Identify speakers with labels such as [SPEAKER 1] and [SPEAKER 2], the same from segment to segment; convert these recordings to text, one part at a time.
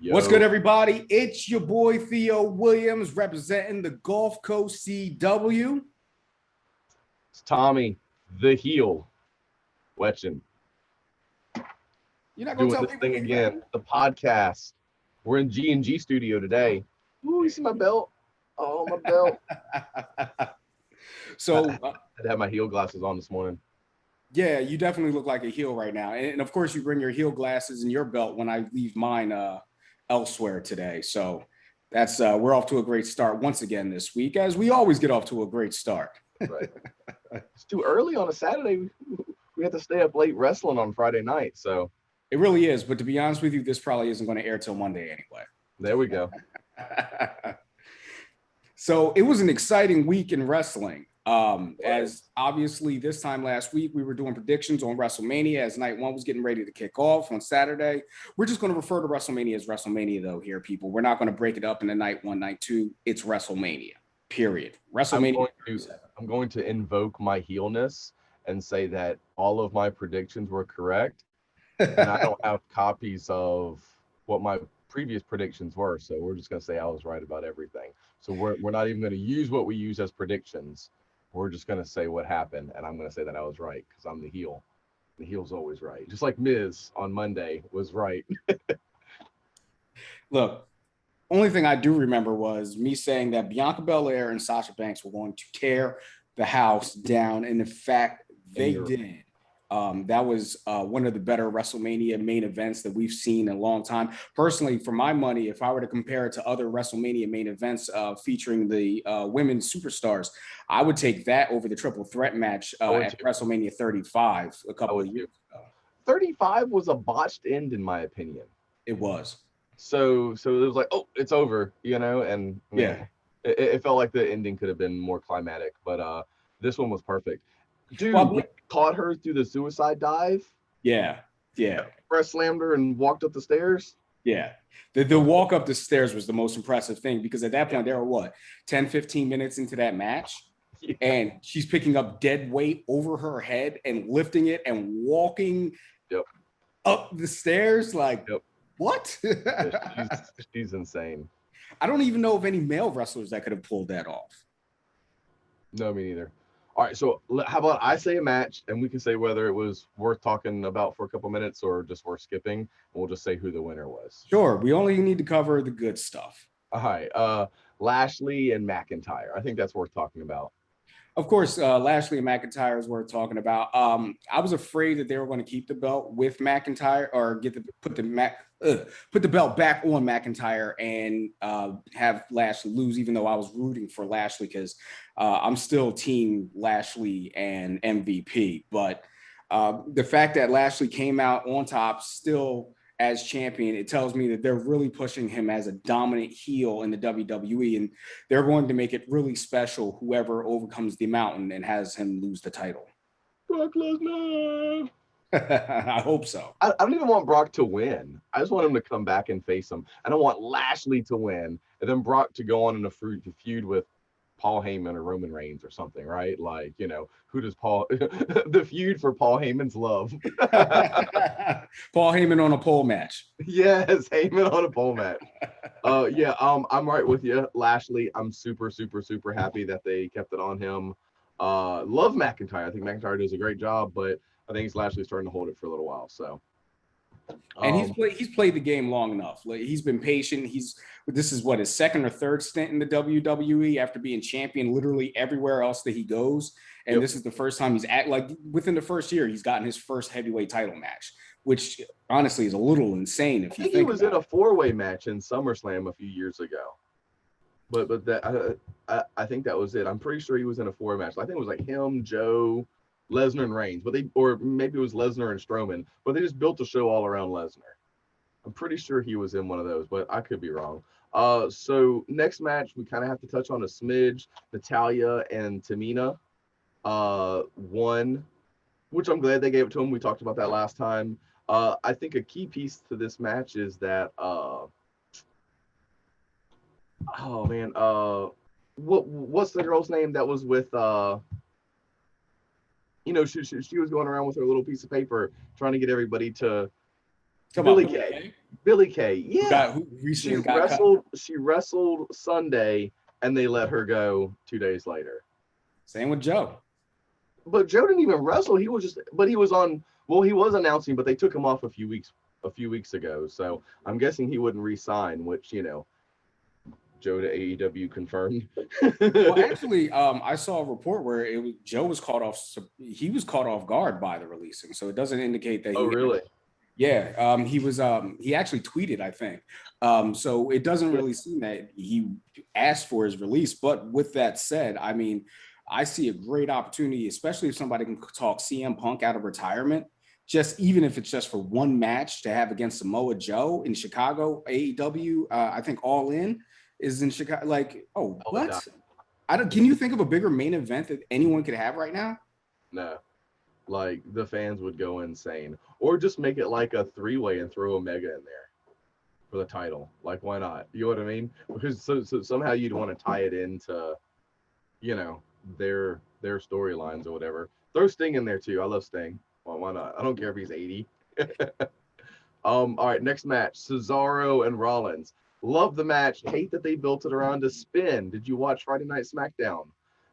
[SPEAKER 1] What's good, everybody? It's your boy Theo Williams representing the Gulf Coast CW.
[SPEAKER 2] It's Tommy, the heel, Wetjen.
[SPEAKER 1] You're not gonna
[SPEAKER 2] Doing
[SPEAKER 1] tell
[SPEAKER 2] this
[SPEAKER 1] people
[SPEAKER 2] thing
[SPEAKER 1] who you
[SPEAKER 2] again,
[SPEAKER 1] are?
[SPEAKER 2] the podcast. We're in G&G studio today. Ooh, you see my belt? Oh, my belt.
[SPEAKER 1] So,
[SPEAKER 2] I had to have my heel glasses on this morning.
[SPEAKER 1] yeah, you definitely look like a heel right now. And of course, you bring your heel glasses and your belt when I leave mine elsewhere today. So that's we're off to a great start once again this week, as we always get off to a great start.
[SPEAKER 2] Right. It's too early on a Saturday. We have to stay up late wrestling on Friday night. So
[SPEAKER 1] It really is. But to be honest with you, this probably isn't going to air till Monday anyway.
[SPEAKER 2] there we go.
[SPEAKER 1] So it was an exciting week in wrestling. As obviously this time last week, we were doing predictions on Wrestlemania as night one was getting ready to kick off on Saturday. We're just going to refer to Wrestlemania as Wrestlemania, though, here, people. We're not going to break it up into night one, night two. It's Wrestlemania, period. WrestleMania.
[SPEAKER 2] I'm going to invoke my heelness and say that all of my predictions were correct. And I don't have copies of what my previous predictions were. So we're just going to say I was right about everything. So we're not even going to use what we use as predictions. We're just going to say what happened. And I'm going to say that I was right because I'm the heel. The heel's always right. Just like Miz on Monday was right.
[SPEAKER 1] Look, only thing I do remember was me saying that Bianca Belair and Sasha Banks were going to tear the house down. And in fact, they did. That was one of the better WrestleMania main events that we've seen in a long time. Personally, for my money, if I were to compare it to other WrestleMania main events featuring the women's superstars, I would take that over the triple threat match at WrestleMania 35 a couple of years ago.
[SPEAKER 2] 35 was a botched end, in my opinion.
[SPEAKER 1] It was.
[SPEAKER 2] So it was like, oh, it's over, and
[SPEAKER 1] yeah,
[SPEAKER 2] it felt like the ending could have been more climatic, but this one was perfect. Dude, we caught her through the suicide dive.
[SPEAKER 1] Yeah.
[SPEAKER 2] Press slammed her and walked up the stairs.
[SPEAKER 1] Yeah. The walk up the stairs was the most impressive thing because at that point, there were 10, 15 minutes into that match. Yeah. And she's picking up dead weight over her head and lifting it and walking up the stairs. Like, what?
[SPEAKER 2] She's insane.
[SPEAKER 1] I don't even know of any male wrestlers that could have pulled that off.
[SPEAKER 2] No, me neither. All right, so how about I say a match, and we can say whether it was worth talking about for a couple minutes or just worth skipping, and we'll just say who the winner was.
[SPEAKER 1] Sure, we only need to cover the good stuff.
[SPEAKER 2] All right, Lashley and McIntyre. I think that's worth talking about.
[SPEAKER 1] Of course, Lashley and McIntyre is worth talking about. I was afraid that they were going to keep the belt with McIntyre or put the belt back on McIntyre and have Lashley lose, even though I was rooting for Lashley because I'm still team Lashley and MVP. But the fact that Lashley came out on top still as champion, it tells me that they're really pushing him as a dominant heel in the WWE, and they're going to make it really special whoever overcomes the mountain and has him lose the title.
[SPEAKER 2] Brock Lesnar.
[SPEAKER 1] I hope so.
[SPEAKER 2] I don't even want Brock to win. I just want him to come back and face him. I don't want Lashley to win and then Brock to go on in a feud with Paul Heyman or Roman Reigns or something, right? Like, who does the feud for Paul Heyman's love?
[SPEAKER 1] Paul Heyman on a pole match.
[SPEAKER 2] Yes, Heyman on a pole match. I'm right with you, Lashley. I'm super, super, super happy that they kept it on him. Love McIntyre. I think McIntyre does a great job, but I think Lashley's starting to hold it for a little while. So.
[SPEAKER 1] And he's played the game long enough. Like, he's been patient. This is his second or third stint in the WWE after being champion literally everywhere else that he goes. And This is the first time within the first year, he's gotten his first heavyweight title match, which honestly is a little insane. If you think
[SPEAKER 2] he was in a 4-way match in SummerSlam a few years ago. But that I think that was it. I'm pretty sure he was in a 4-way match. I think it was like him, Joe, Lesnar and Reigns, or maybe it was Lesnar and Strowman, but they just built a show all around Lesnar. I'm pretty sure he was in one of those, but I could be wrong. So next match, we kind of have to touch on a smidge. Natalya and Tamina won, which I'm glad they gave it to him. We talked about that last time. I think a key piece to this match is that, what's the girl's name that was with, she was going around with her little piece of paper trying to get everybody to
[SPEAKER 1] Billie Kay.
[SPEAKER 2] Billy Kay. Yeah.
[SPEAKER 1] who
[SPEAKER 2] She
[SPEAKER 1] recently got cut.
[SPEAKER 2] wrestled Sunday and they let her go 2 days later.
[SPEAKER 1] Same with Joe.
[SPEAKER 2] But Joe didn't even wrestle. He was just, but he was on. Well, he was announcing, but they took him off a few weeks ago. So I'm guessing he wouldn't re-sign. Which Joe to AEW confirmed.
[SPEAKER 1] Well, actually, I saw a report where Joe was caught off. He was caught off guard by the releasing, so it doesn't indicate that
[SPEAKER 2] Oh, really?
[SPEAKER 1] Yeah, he was. He actually tweeted, I think. So it doesn't really seem that he asked for his release. But with that said, I mean, I see a great opportunity, especially if somebody can talk CM Punk out of retirement. Just even if it's just for one match to have against Samoa Joe in Chicago, AEW. I think All In is in Chicago. Like, oh,
[SPEAKER 2] Oh, no.
[SPEAKER 1] what? I don't. Can you think of a bigger main event that anyone could have right now?
[SPEAKER 2] No. Like the fans would go insane, or just make it like a three-way and throw Omega in there for the title. Like, why not? You know what I mean? Because so somehow you'd want to tie it into, you know, their storylines or whatever. Throw Sting in there too. I love Sting. Well, why not? I don't care if he's 80. All right, next match: Cesaro and Rollins. Love the match. Hate that they built it around a spin. Did you watch Friday Night SmackDown?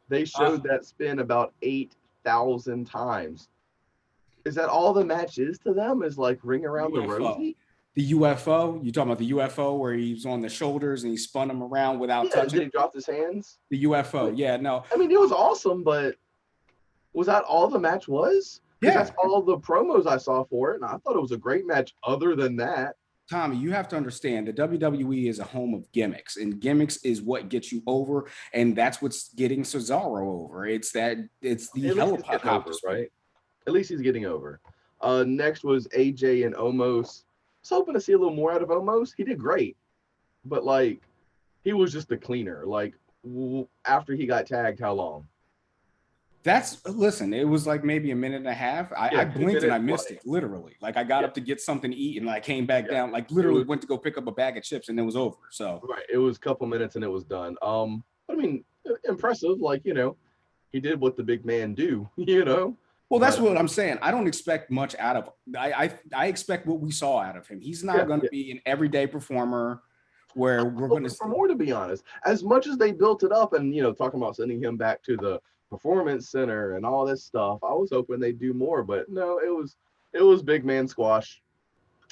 [SPEAKER 2] They showed that spin about 8,000 times. Is that all the match is to them? Is like ring around the
[SPEAKER 1] UFO.
[SPEAKER 2] rosy?
[SPEAKER 1] The UFO. You talking about the UFO where he was on the shoulders and he spun him around without
[SPEAKER 2] Yeah, did
[SPEAKER 1] touching
[SPEAKER 2] he drop his hands?
[SPEAKER 1] the UFO? Yeah, no.
[SPEAKER 2] I mean, it was awesome, but was that all the match was? Because
[SPEAKER 1] Yeah,
[SPEAKER 2] that's all the promos I saw for it, and I thought it was a great match. Other than that,
[SPEAKER 1] Tommy, you have to understand the WWE is a home of gimmicks, and gimmicks is what gets you over, and that's what's getting Cesaro over. It's the
[SPEAKER 2] at least he's getting
[SPEAKER 1] helicopter
[SPEAKER 2] over,
[SPEAKER 1] spin.
[SPEAKER 2] right? At least he's getting over. Next was AJ and Omos. I was hoping to see a little more out of Omos. He did great, but like he was just a cleaner. Like after he got tagged, how long?
[SPEAKER 1] That's listen, it was like maybe a minute and a half. I
[SPEAKER 2] Yeah, two
[SPEAKER 1] blinked and I
[SPEAKER 2] minutes.
[SPEAKER 1] missed it literally. Like I got
[SPEAKER 2] Yeah,
[SPEAKER 1] up to get something to eat and I came back
[SPEAKER 2] yeah.
[SPEAKER 1] down, like
[SPEAKER 2] It
[SPEAKER 1] literally
[SPEAKER 2] was
[SPEAKER 1] went to go pick up a bag of chips and it was over. So
[SPEAKER 2] right. It was a couple minutes and it was done. I mean, impressive. Like he did what the big man do.
[SPEAKER 1] well, that's
[SPEAKER 2] But
[SPEAKER 1] what I'm saying. I don't expect much out of him. I expect what we saw out of him. He's
[SPEAKER 2] yeah,
[SPEAKER 1] not going to
[SPEAKER 2] yeah.
[SPEAKER 1] be an everyday performer where we're going
[SPEAKER 2] Hoping
[SPEAKER 1] to
[SPEAKER 2] for more, to be honest. As much as they built it up and talking about sending him back to the performance center and all this stuff, I was hoping they'd do more. But no, it was big man squash.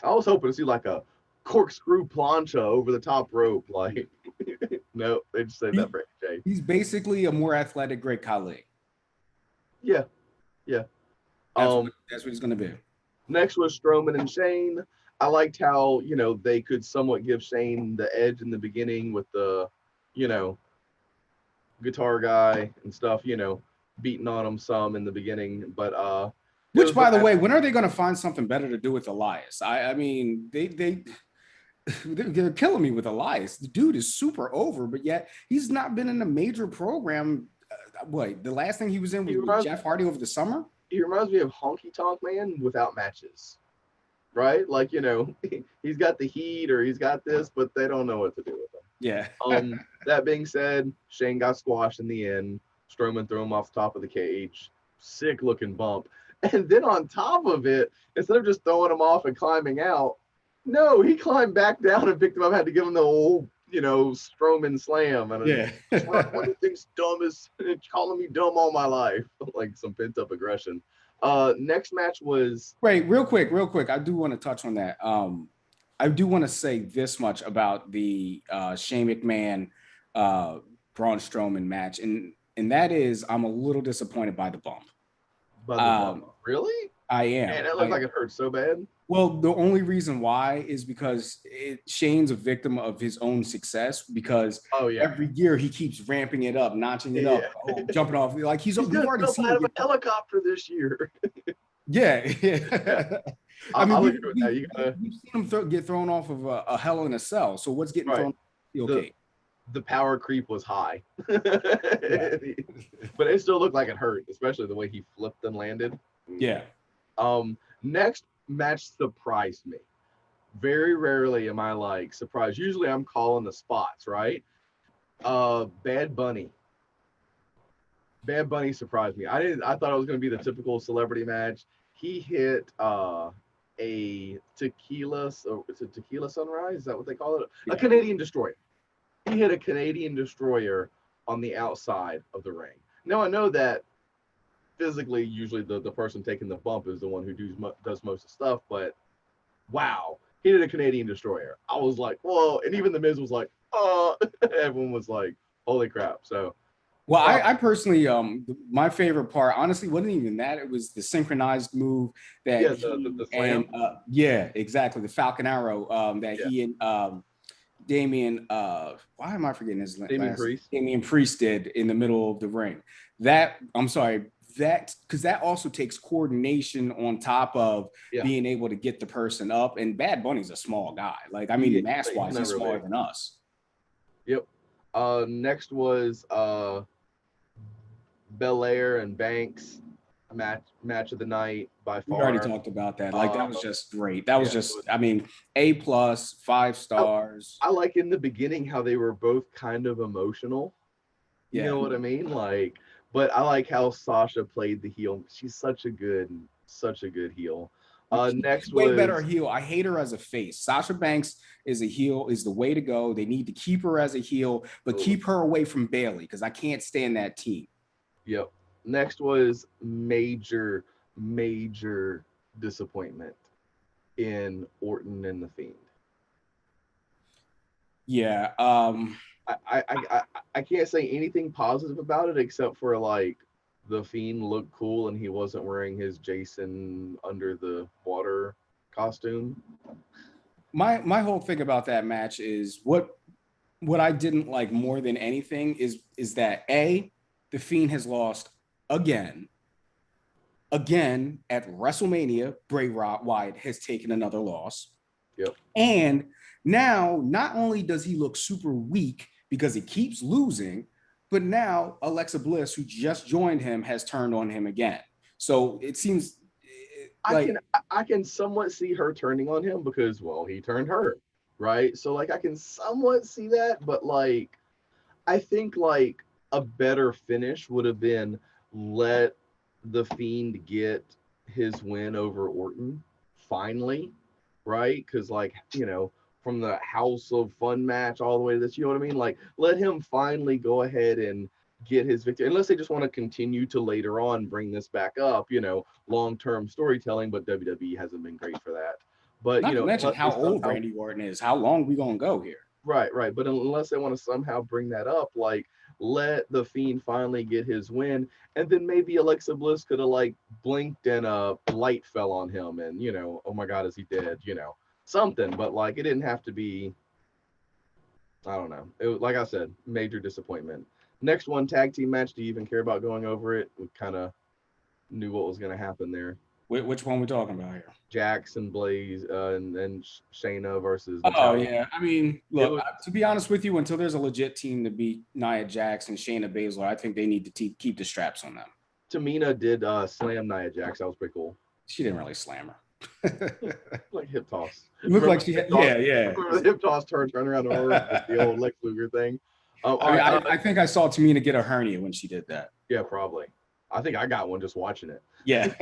[SPEAKER 2] I was hoping to see like a corkscrew plancha over the top rope. Like, no, they just said that for AJ.
[SPEAKER 1] he's basically a more athletic Great Khali.
[SPEAKER 2] Yeah, yeah.
[SPEAKER 1] That's
[SPEAKER 2] Um,
[SPEAKER 1] what he's going to be.
[SPEAKER 2] Next was Strowman and Shane. I liked how they could somewhat give Shane the edge in the beginning with the you know guitar guy and stuff. Beating on him some in the beginning, but it
[SPEAKER 1] Which,
[SPEAKER 2] was the
[SPEAKER 1] by the
[SPEAKER 2] match.
[SPEAKER 1] way, when are they going to find something better to do with Elias? I mean, they're killing me with Elias. The dude is super over, but yet he's not been in a major program. What the last thing he was in
[SPEAKER 2] He
[SPEAKER 1] was with
[SPEAKER 2] reminds
[SPEAKER 1] Jeff Hardy over the summer.
[SPEAKER 2] he reminds me of Honky Tonk Man without matches, right? Like he's got the heat or he's got this, but they don't know what to do with him.
[SPEAKER 1] Yeah.
[SPEAKER 2] That being said, Shane got squashed in the end. Strowman threw him off the top of the cage. Sick looking bump. And then on top of it, instead of just throwing him off and climbing out, no, he climbed back down and picked him up. Had to give him the old, Strowman slam. And
[SPEAKER 1] Yeah.
[SPEAKER 2] what do you think's dumb is calling me dumb all my life? Like some pent up aggression. Next match was
[SPEAKER 1] Wait, real quick. I do want to touch on that. I do want to say this much about the Shane McMahon Braun Strowman match, and that is I'm a little disappointed by the bump.
[SPEAKER 2] by the bump.
[SPEAKER 1] Um,
[SPEAKER 2] Really?
[SPEAKER 1] I
[SPEAKER 2] Man,
[SPEAKER 1] am.
[SPEAKER 2] it looked like it hurt so bad.
[SPEAKER 1] Well, the only reason why is because Shane's a victim of his own success because
[SPEAKER 2] Oh yeah.
[SPEAKER 1] every year he keeps ramping it up, notching it
[SPEAKER 2] Yeah.
[SPEAKER 1] up, jumping off. Like
[SPEAKER 2] He's
[SPEAKER 1] we've
[SPEAKER 2] gonna
[SPEAKER 1] already
[SPEAKER 2] jump
[SPEAKER 1] seen
[SPEAKER 2] out
[SPEAKER 1] him
[SPEAKER 2] of a
[SPEAKER 1] get.
[SPEAKER 2] helicopter this year.
[SPEAKER 1] Yeah.
[SPEAKER 2] Yeah.
[SPEAKER 1] I mean,
[SPEAKER 2] I'll agree with that.
[SPEAKER 1] we've seen him get thrown off of a Hell in a Cell. So what's getting
[SPEAKER 2] Right.
[SPEAKER 1] thrown? Okay.
[SPEAKER 2] The power creep was high.
[SPEAKER 1] Yeah.
[SPEAKER 2] But it still looked like it hurt, especially the way he flipped and landed.
[SPEAKER 1] Yeah.
[SPEAKER 2] Next match surprised me. Very rarely am I like surprised. Usually I'm calling the spots, right? Bad Bunny. Bad Bunny surprised me. I thought it was gonna be the typical celebrity match. He hit a tequila, so it's a tequila sunrise. Is that what they call it? A
[SPEAKER 1] Yeah.
[SPEAKER 2] Canadian destroyer. He hit a Canadian destroyer on the outside of the ring. Now I know that physically, usually the person taking the bump is the one who does most of the stuff, but wow, he did a Canadian destroyer. I was like, whoa, and even the Miz was like, oh, everyone was like, holy crap. So,
[SPEAKER 1] Well,
[SPEAKER 2] prop,
[SPEAKER 1] I personally, my favorite part, honestly, wasn't even that. It was the synchronized move that
[SPEAKER 2] yeah, the
[SPEAKER 1] he and,
[SPEAKER 2] slam,
[SPEAKER 1] yeah, exactly, the Falcon Arrow that
[SPEAKER 2] yeah,
[SPEAKER 1] he and Damian, why am I forgetting his
[SPEAKER 2] Damien
[SPEAKER 1] last?
[SPEAKER 2] Priest,
[SPEAKER 1] Damian Priest did in the middle of the ring. That, I'm sorry, that, because that also takes coordination on top of
[SPEAKER 2] yeah,
[SPEAKER 1] being able to get the person up. And Bad Bunny's a small guy. Like, I mean, mass
[SPEAKER 2] he's
[SPEAKER 1] wise,
[SPEAKER 2] not
[SPEAKER 1] he's
[SPEAKER 2] real
[SPEAKER 1] smaller
[SPEAKER 2] big.
[SPEAKER 1] than us.
[SPEAKER 2] Yep. Next was Belair and Banks match of the night by
[SPEAKER 1] We already
[SPEAKER 2] far.
[SPEAKER 1] talked about that. Like
[SPEAKER 2] Uh,
[SPEAKER 1] that was just great. That was
[SPEAKER 2] yeah,
[SPEAKER 1] just, I mean, A plus, five
[SPEAKER 2] I,
[SPEAKER 1] stars.
[SPEAKER 2] I like in the beginning how they were both kind of emotional. You
[SPEAKER 1] Yeah.
[SPEAKER 2] know what I mean? Like, but I like how Sasha played the heel. She's such a good heel.
[SPEAKER 1] She's
[SPEAKER 2] Next
[SPEAKER 1] way better
[SPEAKER 2] was
[SPEAKER 1] heel. I hate her as a face. Sasha Banks is a heel, is the way to go. They need to keep her as a heel, but keep her away from Bailey because I can't stand that team.
[SPEAKER 2] yep. Next was major disappointment in Orton and the Fiend.
[SPEAKER 1] Yeah.
[SPEAKER 2] I can't say anything positive about it except for like the Fiend looked cool and he wasn't wearing his Jason under the water costume.
[SPEAKER 1] My whole thing about that match is what I didn't like more than anything is that A, the Fiend has lost again. Again at WrestleMania, Bray Wyatt has taken another loss.
[SPEAKER 2] Yep.
[SPEAKER 1] And now, not only does he look super weak because he keeps losing, but now Alexa Bliss, who just joined him, has turned on him again. So it seems
[SPEAKER 2] I
[SPEAKER 1] like,
[SPEAKER 2] can I can somewhat see her turning on him because well he turned her, right? So like I can somewhat see that, but like I think like a better finish would have been let the Fiend get his win over Orton finally, right? Because like from the House of Fun match all the way to this, you know what I mean? Like let him finally go ahead and get his victory, unless they just want to continue to later on bring this back up, long-term storytelling. But WWE hasn't been great for that. But
[SPEAKER 1] not to mention
[SPEAKER 2] unless they
[SPEAKER 1] how old
[SPEAKER 2] somehow
[SPEAKER 1] Randy Orton is. How long we gonna go here?
[SPEAKER 2] right. But unless they want to somehow bring that up, like let the Fiend finally get his win, and then maybe Alexa Bliss could have like blinked and a light fell on him, and oh my God, is he dead? Something. But like it didn't have to be. I don't know. It was, like I said, major disappointment. Next one, tag team match. Do you even care about going over it? We kind of knew what was going to happen there.
[SPEAKER 1] Which one we talking about here?
[SPEAKER 2] Jackson Blaze and Shayna versus
[SPEAKER 1] Oh
[SPEAKER 2] Natalia.
[SPEAKER 1] yeah, I mean,
[SPEAKER 2] It
[SPEAKER 1] look,
[SPEAKER 2] was
[SPEAKER 1] to be honest with you, until there's a legit team to beat Nia Jax and Shayna Baszler, I think they need to keep the straps on them.
[SPEAKER 2] Tamina did slam Nia Jax. That was pretty cool.
[SPEAKER 1] She didn't really slam her.
[SPEAKER 2] Like hip toss.
[SPEAKER 1] It looked
[SPEAKER 2] Remember
[SPEAKER 1] like she
[SPEAKER 2] the hip
[SPEAKER 1] had,
[SPEAKER 2] toss?
[SPEAKER 1] yeah, yeah.
[SPEAKER 2] Remember the hip toss turn around the horse, the old Lex Luger thing.
[SPEAKER 1] I
[SPEAKER 2] All
[SPEAKER 1] mean,
[SPEAKER 2] right.
[SPEAKER 1] I think I saw Tamina get a hernia when she did that.
[SPEAKER 2] Yeah, probably. I think I got one just watching it.
[SPEAKER 1] Yeah.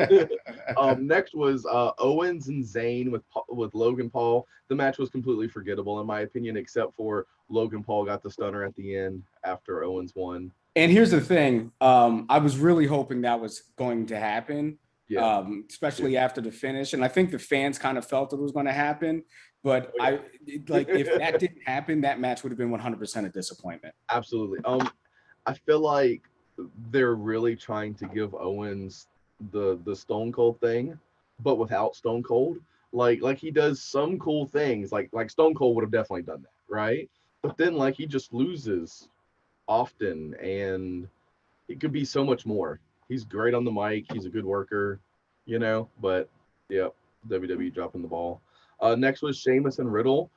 [SPEAKER 2] Next was Owens and Zayn with Logan Paul. The match was completely forgettable in my opinion, except for Logan Paul got the stunner at the end after Owens won.
[SPEAKER 1] And here's the thing. I was really hoping that was going to happen,
[SPEAKER 2] Yeah,
[SPEAKER 1] especially after the finish. And I think the fans kind of felt it was going to happen. But
[SPEAKER 2] oh, yeah.
[SPEAKER 1] like, if that didn't happen, that match would have been 100% a disappointment.
[SPEAKER 2] Absolutely. I feel like they're really trying to give Owens the Stone Cold thing, but without Stone Cold. Like he does some cool things. Like Stone Cold would have definitely done that, right? But then like he just loses often, and it could be so much more. He's great on the mic. He's a good worker, But yeah, WWE dropping the ball. Next was Sheamus and Riddle.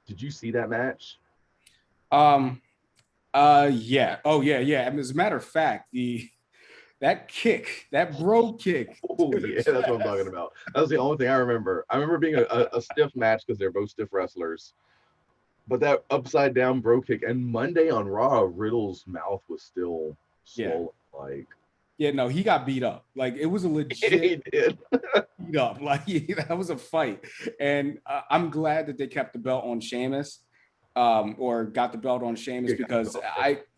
[SPEAKER 2] Did you see that match?
[SPEAKER 1] Um, yeah. Oh, yeah, yeah. As a matter of fact, that kick, that bro kick.
[SPEAKER 2] Oh yeah, that's what I'm talking about. That was the only thing I remember. I remember being a stiff match because they're both stiff wrestlers. But that upside down bro kick, and Monday on Raw, Riddle's mouth was still
[SPEAKER 1] Yeah.
[SPEAKER 2] swollen. Like
[SPEAKER 1] Yeah, no, he got beat up. Like it was a legit
[SPEAKER 2] He did.
[SPEAKER 1] beat up. Like that was a fight, and I'm glad that they kept the belt on Sheamus, or got the belt on Sheamus because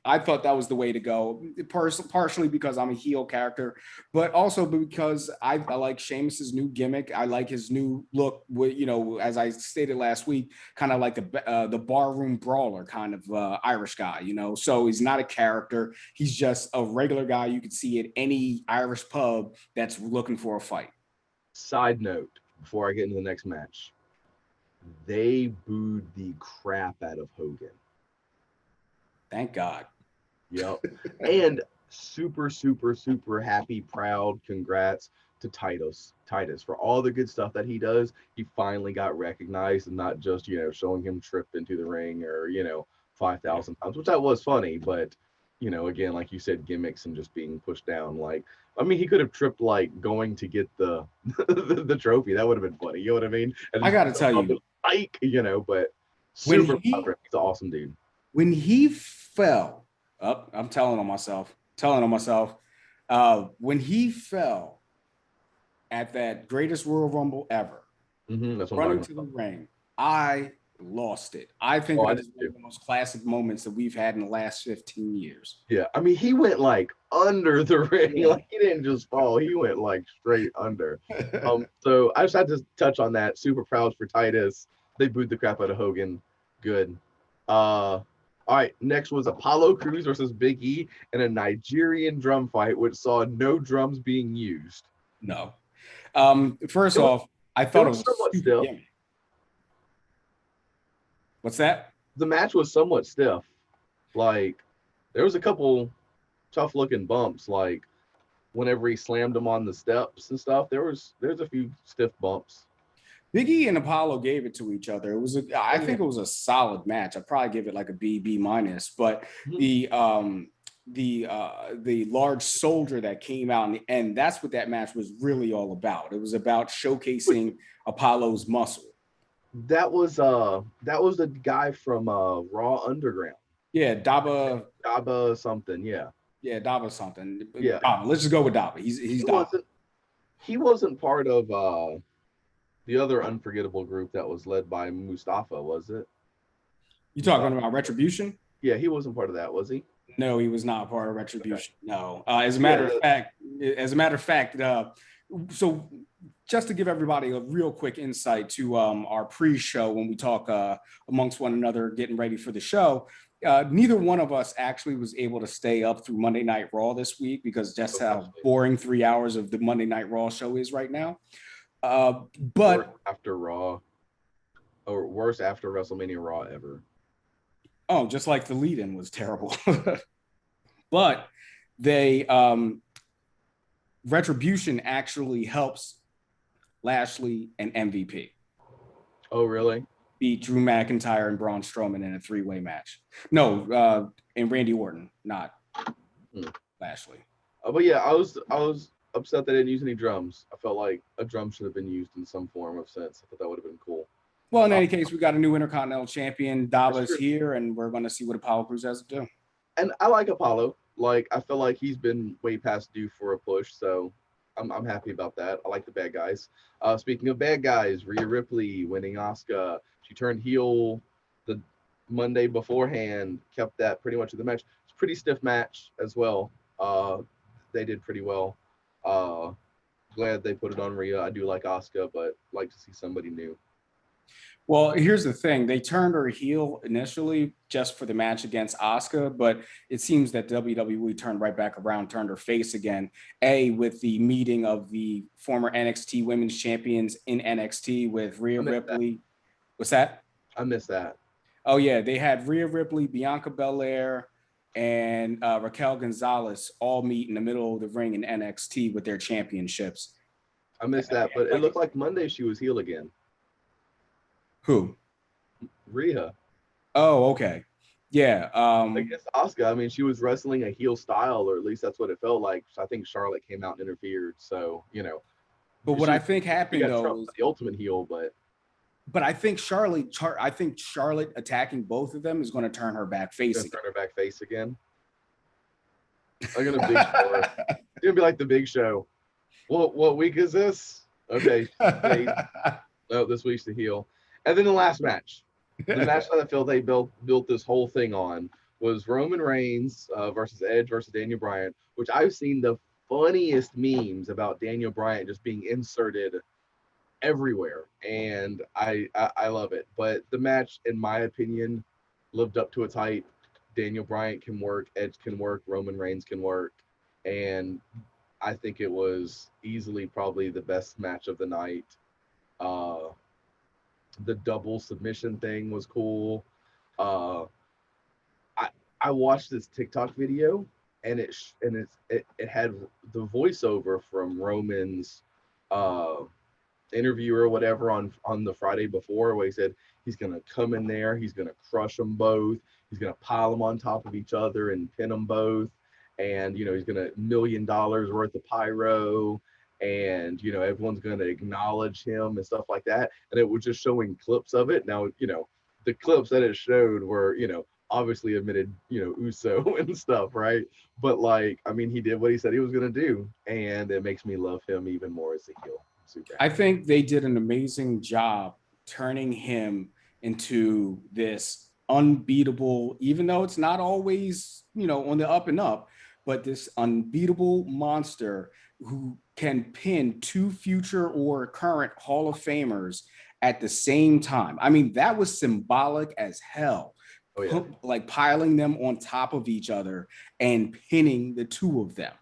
[SPEAKER 1] I thought that was the way to go. Partially because I'm a heel character, but also because I like Sheamus's new gimmick. I like his new look. With as I stated last week, kind of like the barroom brawler kind of Irish guy. So he's not a character. He's just a regular guy you could see at any Irish pub that's looking for a fight.
[SPEAKER 2] Side note, before I get into the next match, they booed the crap out of Hogan.
[SPEAKER 1] Thank God.
[SPEAKER 2] Yep. And super, super, super happy, proud, congrats to Titus. Titus, for all the good stuff that he does, he finally got recognized and not just, showing him tripped into the ring or, 5,000 times, which that was funny, but again, like you said, gimmicks and just being pushed down. Like, I mean, he could have tripped like going to get the the trophy. That would have been funny. You know what I mean? And
[SPEAKER 1] I got to tell you,
[SPEAKER 2] Ike, but
[SPEAKER 1] when
[SPEAKER 2] super proud of him. He's an awesome dude.
[SPEAKER 1] when he fell, up, I'm telling on myself, when he fell at that greatest Royal Rumble ever,
[SPEAKER 2] That's what
[SPEAKER 1] running
[SPEAKER 2] I'm
[SPEAKER 1] to
[SPEAKER 2] talking
[SPEAKER 1] the ring, I lost it. I think
[SPEAKER 2] about.
[SPEAKER 1] that is one of the most classic moments that we've had in the last 15 years.
[SPEAKER 2] Yeah, I mean, he went like under the ring.
[SPEAKER 1] Yeah.
[SPEAKER 2] Like he didn't just fall; he went like straight under. So I just had to touch on that. Super proud for Titus. They booed the crap out of Hogan. Good. All right. Next was Apollo Crews versus Big E in a Nigerian drum fight, which saw no drums being used.
[SPEAKER 1] No. First
[SPEAKER 2] It was,
[SPEAKER 1] off, I thought it was
[SPEAKER 2] somewhat
[SPEAKER 1] a stupid
[SPEAKER 2] stiff.
[SPEAKER 1] gimmick. What's that?
[SPEAKER 2] The match was somewhat stiff. Like there was a couple tough looking bumps. Like whenever he slammed him on the steps and stuff, there's a few stiff bumps.
[SPEAKER 1] Biggie and Apollo gave it to each other. I think it was a solid match. I'd probably give it like a B minus. But the large soldier that came out in the end, that's what that match was really all about. It was about showcasing Apollo's muscle.
[SPEAKER 2] That was the guy from Raw Underground.
[SPEAKER 1] Yeah,
[SPEAKER 2] Daba something, yeah.
[SPEAKER 1] Yeah, Daba something.
[SPEAKER 2] Yeah.
[SPEAKER 1] Daba. Let's just go with Daba. He's Daba.
[SPEAKER 2] He wasn't part of the other unforgettable group that was led by Mustafa, was it?
[SPEAKER 1] You talking about Retribution?
[SPEAKER 2] Yeah, he wasn't part of that, was he?
[SPEAKER 1] No, he was not part of Retribution. Okay. No. As a matter of fact, so just to give everybody a real quick insight to our pre-show when we talk amongst one another, getting ready for the show, neither one of us actually was able to stay up through Monday Night Raw this week because just how boring 3 hours of the Monday Night Raw show is right now. But
[SPEAKER 2] after Raw, or worse after WrestleMania Raw ever.
[SPEAKER 1] Oh, just like the lead-in was terrible. But they Retribution actually helps Lashley and MVP.
[SPEAKER 2] Oh, really?
[SPEAKER 1] Beat Drew McIntyre and Braun Strowman in a 3-way match. No, and Randy Orton, not Lashley.
[SPEAKER 2] But yeah, I was upset they didn't use any drums. I felt like a drum should have been used in some form of sense. I thought that would have been cool.
[SPEAKER 1] Well, in any case, we got a new Intercontinental Champion. Daba's here, and we're going to see what Apollo Crews has to do.
[SPEAKER 2] And I like Apollo. Like, I feel like he's been way past due for a push, so I'm happy about that. I like the bad guys. Speaking of bad guys, Rhea Ripley winning Asuka. She turned heel the Monday beforehand, kept that pretty much of the match. It's a pretty stiff match as well. They did pretty well. Glad they put it on Rhea. I do like Asuka, but like to see somebody new.
[SPEAKER 1] Well, here's the thing. They turned her heel initially just for the match against Asuka, but it seems that WWE turned right back around, turned her face again, with the meeting of the former NXT Women's Champions in NXT with Rhea Ripley. What's that?
[SPEAKER 2] I missed that.
[SPEAKER 1] Oh, yeah. They had Rhea Ripley, Bianca Belair, and Raquel Gonzalez all meet in the middle of the ring in NXT with their championships.
[SPEAKER 2] I missed that, but it looked like Monday she was heel again.
[SPEAKER 1] Who?
[SPEAKER 2] Rhea.
[SPEAKER 1] Oh, okay. Yeah.
[SPEAKER 2] Against Asuka, I mean, she was wrestling a heel style, or at least that's what it felt like. I think Charlotte came out and interfered, so
[SPEAKER 1] But what I think happened though
[SPEAKER 2] was the ultimate heel,
[SPEAKER 1] but I think Charlotte attacking both of them is going to turn her back face.
[SPEAKER 2] Turn her back face again. I'm gonna Big Show her. It's gonna be like the Big Show. What week is this? Okay, no, this week's the heel. And then the last match, the match that I feel they built this whole thing on was Roman Reigns versus Edge versus Daniel Bryan, which I've seen the funniest memes about Daniel Bryan just being inserted everywhere, and I love it. But the match, in my opinion, lived up to its hype. Daniel Bryan can work, Edge can work, Roman Reigns can work, and I think it was easily probably the best match of the night. Uh, the double submission thing was cool. Uh, I I watched this TikTok video, and it had the voiceover from Roman's uh interview or whatever on the Friday before, where he said he's gonna come in there, he's gonna crush them both, he's gonna pile them on top of each other and pin them both, and he's gonna $1 million worth of pyro, and everyone's gonna acknowledge him and stuff like that. And it was just showing clips of it. Now the clips that it showed were obviously admitted Uso and stuff, right? But like, I mean, he did what he said he was gonna do, and it makes me love him even more as a heel. Super
[SPEAKER 1] I think they did an amazing job turning him into this unbeatable, even though it's not always, on the up and up, but this unbeatable monster who can pin two future or current Hall of Famers at the same time. I mean, that was symbolic as hell.
[SPEAKER 2] Oh yeah.
[SPEAKER 1] Like piling them on top of each other and pinning the two of them.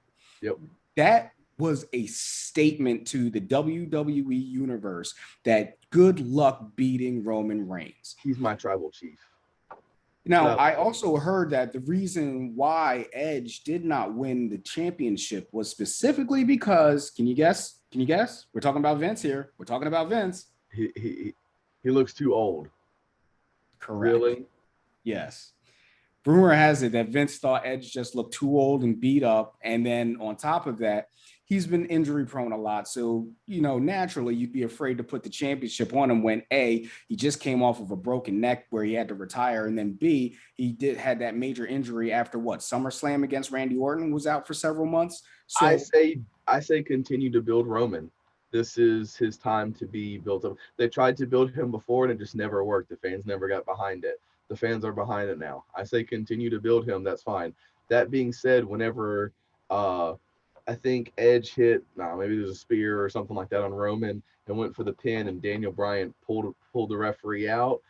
[SPEAKER 2] Yep.
[SPEAKER 1] That was a statement to the WWE universe that good luck beating Roman Reigns.
[SPEAKER 2] He's my tribal chief.
[SPEAKER 1] Now, I also heard that the reason why Edge did not win the championship was specifically because, can you guess? We're talking about Vince here. We're talking about Vince.
[SPEAKER 2] He looks too old.
[SPEAKER 1] Correct.
[SPEAKER 2] Really?
[SPEAKER 1] Yes. Rumor has it that Vince thought Edge just looked too old and beat up. And then on top of that, he's been injury prone a lot. So, naturally you'd be afraid to put the championship on him when A, he just came off of a broken neck where he had to retire. And then B, he had that major injury after SummerSlam against Randy Orton, was out for several months. So
[SPEAKER 2] I say continue to build Roman. This is his time to be built up. They tried to build him before and it just never worked. The fans never got behind it. The fans are behind it now. I say continue to build him. That's fine. That being said, whenever I think Edge hit, maybe there's a spear or something like that on Roman and went for the pin, and Daniel Bryan pulled the referee out.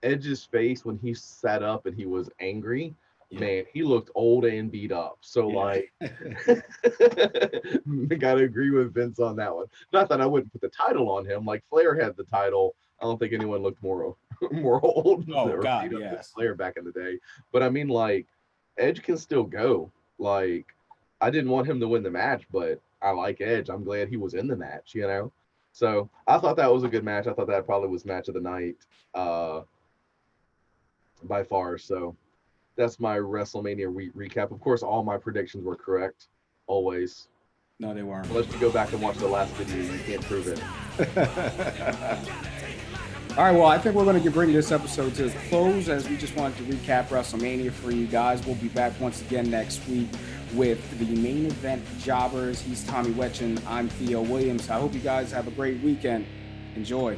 [SPEAKER 2] Edge's face when he sat up and he was angry, man, he looked old and beat up. So like, I gotta agree with Vince on that one. Not that I wouldn't put the title on him. Like Flair had the title. I don't think anyone looked more old than Flair back in the day. But I mean, like, Edge can still go. Like, I didn't want him to win the match, but I like Edge. I'm glad he was in the match, So I thought that was a good match. I thought that probably was match of the night by far. So that's my WrestleMania recap. Of course, all my predictions were correct, always.
[SPEAKER 1] No, they weren't.
[SPEAKER 2] Unless you go back and watch the last video, you can't prove it.
[SPEAKER 1] All right, well, I think we're going to bring this episode to a close as we just wanted to recap WrestleMania for you guys. We'll be back once again next week with the main event jobbers. He's Tommy Wetjen. I'm Theo Williams. I hope you guys have a great weekend. Enjoy.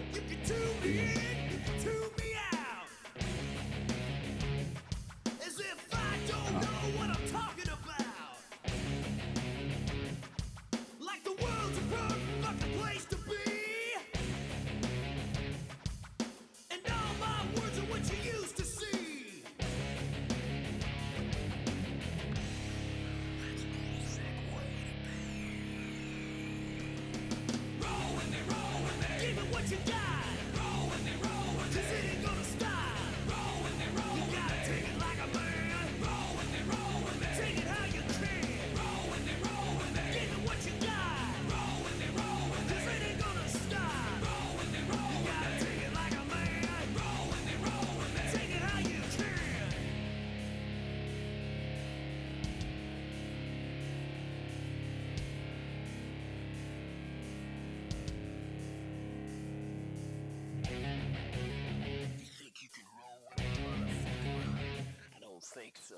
[SPEAKER 3] Think so.